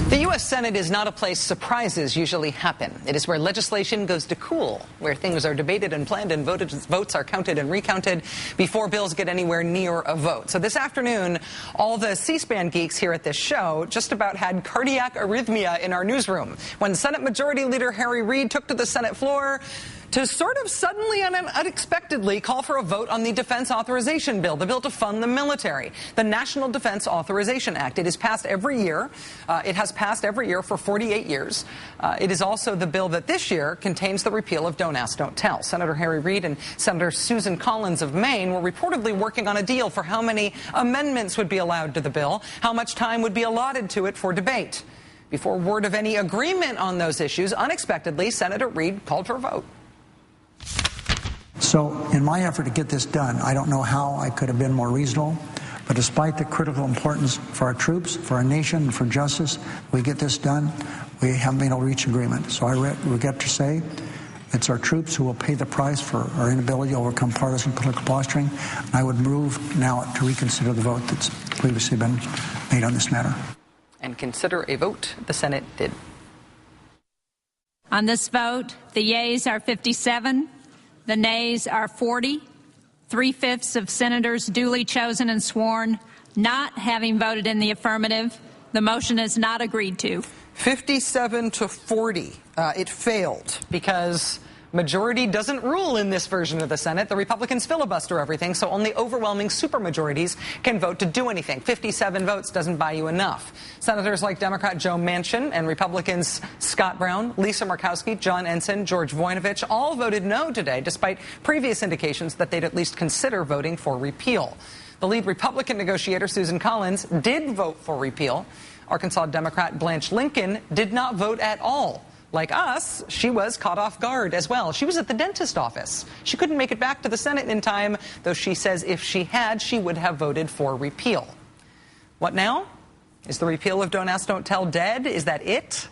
The U.S. Senate is not a place surprises usually happen. It is where legislation goes to cool, where things are debated and planned and votes are counted and recounted before bills get anywhere near a vote. So this afternoon, all the C-SPAN geeks here at this show just about had cardiac arrhythmia in our newsroom when Senate Majority Leader Harry Reid took to the Senate floor to sort of suddenly and unexpectedly call for a vote on the Defense Authorization Bill, the bill to fund the military, the National Defense Authorization Act. It is passed every year. It has passed every year for 48 years. It is also the bill that this year contains the repeal of Don't Ask, Don't Tell. Senator Harry Reid and Senator Susan Collins of Maine were reportedly working on a deal for how many amendments would be allowed to the bill, how much time would be allotted to it for debate. Before word of any agreement on those issues, unexpectedly, Senator Reid called for a vote. So in my effort to get this done, I don't know how I could have been more reasonable, but despite the critical importance for our troops, for our nation, and for justice, we get this done, we haven't been able to reach agreement. So I regret to say it's our troops who will pay the price for our inability to overcome partisan political posturing. And I would move now to reconsider the vote that's previously been made on this matter. And consider a vote. The Senate did. On this vote, the yeas are 57. The nays are 40, 3/5 of senators duly chosen and sworn not having voted in the affirmative. The motion is not agreed to. 57 to 40. It failed because majority doesn't rule in this version of the Senate. The Republicans filibuster everything, so only overwhelming supermajorities can vote to do anything. 57 votes doesn't buy you enough. Senators like Democrat Joe Manchin and Republicans Scott Brown, Lisa Murkowski, John Ensign, George Voinovich all voted no today, despite previous indications that they'd at least consider voting for repeal. The lead Republican negotiator, Susan Collins, did vote for repeal. Arkansas Democrat Blanche Lincoln did not vote at all. Like us, she was caught off guard as well. She was at the dentist office. She couldn't make it back to the Senate in time, though she says if she had, she would have voted for repeal. What now? Is the repeal of Don't Ask, Don't Tell dead? Is that it?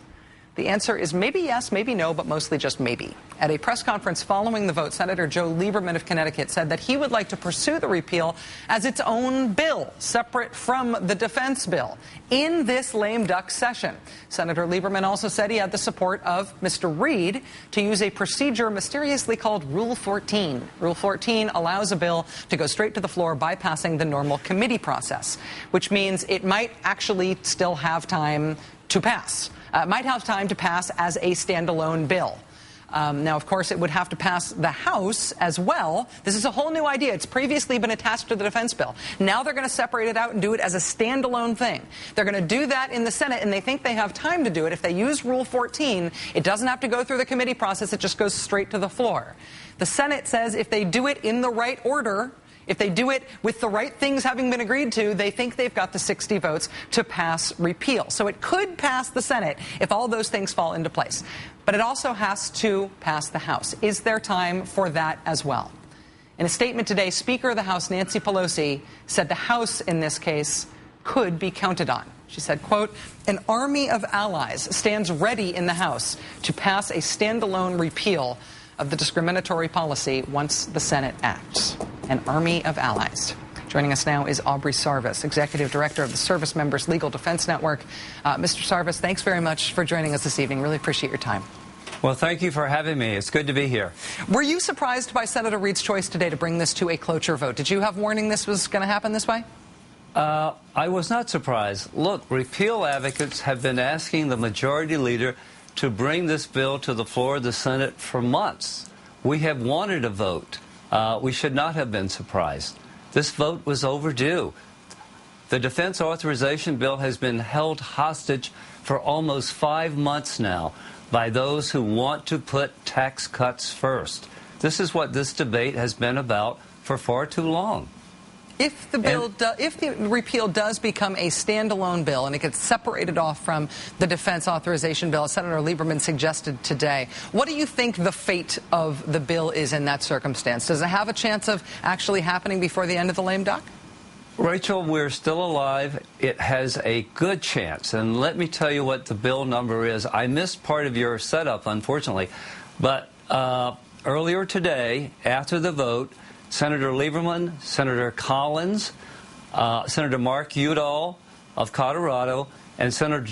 The answer is maybe yes, maybe no, but mostly just maybe. At a press conference following the vote, Senator Joe Lieberman of Connecticut said that he would like to pursue the repeal as its own bill, separate from the defense bill, in this lame duck session. Senator Lieberman also said he had the support of Mr. Reid to use a procedure mysteriously called Rule 14. Rule 14 allows a bill to go straight to the floor bypassing the normal committee process, which means it might actually still have time to pass. Might have time to pass as a standalone bill. Now, of course, it would have to pass the House as well. This is a whole new idea. It's previously been attached to the defense bill. Now they're going to separate it out and do it as a standalone thing. They're going to do that in the Senate, and they think they have time to do it. If they use Rule 14, it doesn't have to go through the committee process. It just goes straight to the floor. The Senate says if they do it in the right order, if they do it with the right things having been agreed to, they think they've got the 60 votes to pass repeal. So it could pass the Senate if all those things fall into place. But it also has to pass the House. Is there time for that as well? In a statement today, Speaker of the House Nancy Pelosi said the House in this case could be counted on. She said, quote, "An army of allies stands ready in the House to pass a standalone repeal of the discriminatory policy once the Senate acts." An army of allies. Joining us now is Aubrey Sarvis, Executive Director of the Servicemembers Legal Defense Network. Mr. Sarvis, thanks very much for joining us this evening. Really appreciate your time. Well, thank you for having me. It's good to be here. Were you surprised by Senator Reid's choice today to bring this to a cloture vote? Did you have warning this was going to happen this way? I was not surprised. Look, repeal advocates have been asking the majority leader to bring this bill to the floor of the Senate for months. We have wanted a vote. We should not have been surprised. This vote was overdue. The Defense Authorization Bill has been held hostage for almost 5 months now by those who want to put tax cuts first. This is what this debate has been about for far too long. If the bill, if the repeal does become a standalone bill and it gets separated off from the Defense Authorization Bill, as Senator Lieberman suggested today, what do you think the fate of the bill is in that circumstance? Does it have a chance of actually happening before the end of the lame duck? Rachel, we're still alive. It has a good chance. And let me tell you what the bill number is. I missed part of your setup, unfortunately. But earlier today, after the vote, Senator Lieberman, Senator Collins, Senator Mark Udall of Colorado, and Senator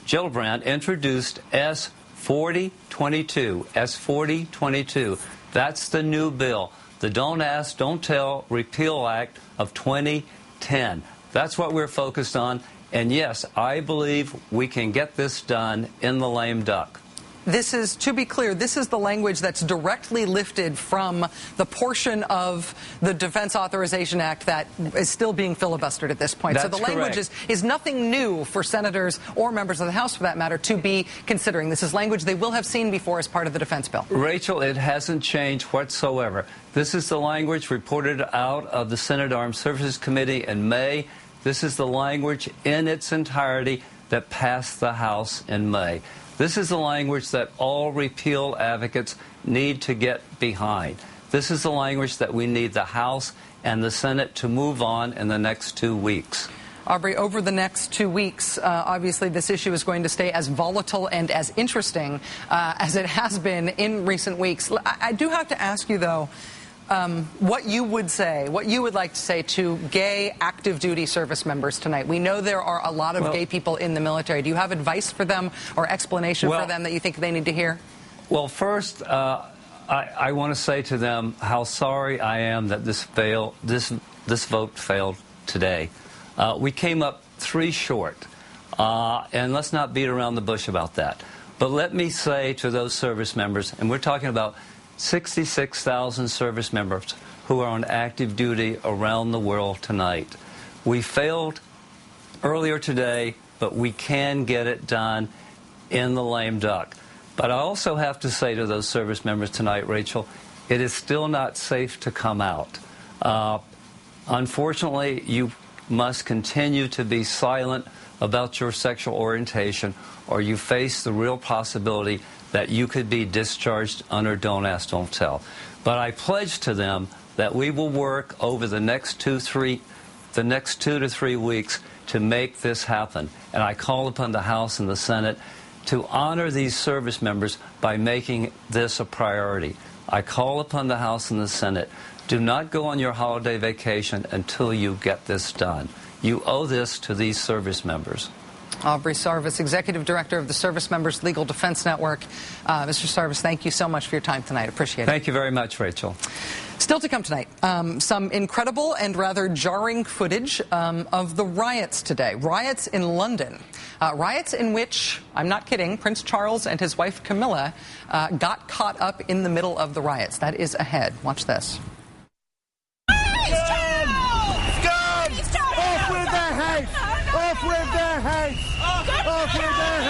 Gillibrand introduced S-4022. S-4022. That's the new bill, the Don't Ask, Don't Tell Repeal Act of 2010. That's what we're focused on. And yes, I believe we can get this done in the lame duck. This is, to be clear, this is the language that's directly lifted from the portion of the Defense Authorization Act that is still being filibustered at this point. That's so the language is nothing new for senators or members of the House, for that matter, to be considering. This is language they will have seen before as part of the defense bill. Rachel, it hasn't changed whatsoever. This is the language reported out of the Senate Armed Services Committee in May. This is the language in its entirety that passed the House in May. This is the language that all repeal advocates need to get behind. This is the language that we need the House and the Senate to move on in the next 2 weeks. Aubrey, over the next 2 weeks, obviously this issue is going to stay as volatile and as interesting as it has been in recent weeks. I do have to ask you, though, what you would say, what you would like to say to gay active duty service members tonight. We know there are a lot of gay people in the military. Do you have advice for them or explanation for them that you think they need to hear? Well, first, I want to say to them how sorry I am that this vote failed today. We came up 3 short, and let's not beat around the bush about that. But let me say to those service members, and we're talking about 66,000 service members who are on active duty around the world tonight. We failed earlier today, but we can get it done in the lame duck. But I also have to say to those service members tonight, Rachel, it is still not safe to come out. Unfortunately, you must continue to be silent about your sexual orientation, or you face the real possibility that you could be discharged under Don't Ask, Don't Tell. But I pledge to them that we will work over the next 2 to 3 weeks to make this happen. And I call upon the House and the Senate to honor these service members by making this a priority. I call upon the House and the Senate, do not go on your holiday vacation until you get this done. You owe this to these service members. Aubrey Sarvis, Executive Director of the Servicemembers Legal Defense Network. Mr. Sarvis, thank you so much for your time tonight. Appreciate it. Thank you very much, Rachel. Still to come tonight, some incredible and rather jarring footage of the riots today. Riots in London. Riots in which, I'm not kidding, Prince Charles and his wife Camilla got caught up in the middle of the riots. That is ahead. Watch this. Off with their heads! Off with their heads! Off with their heads!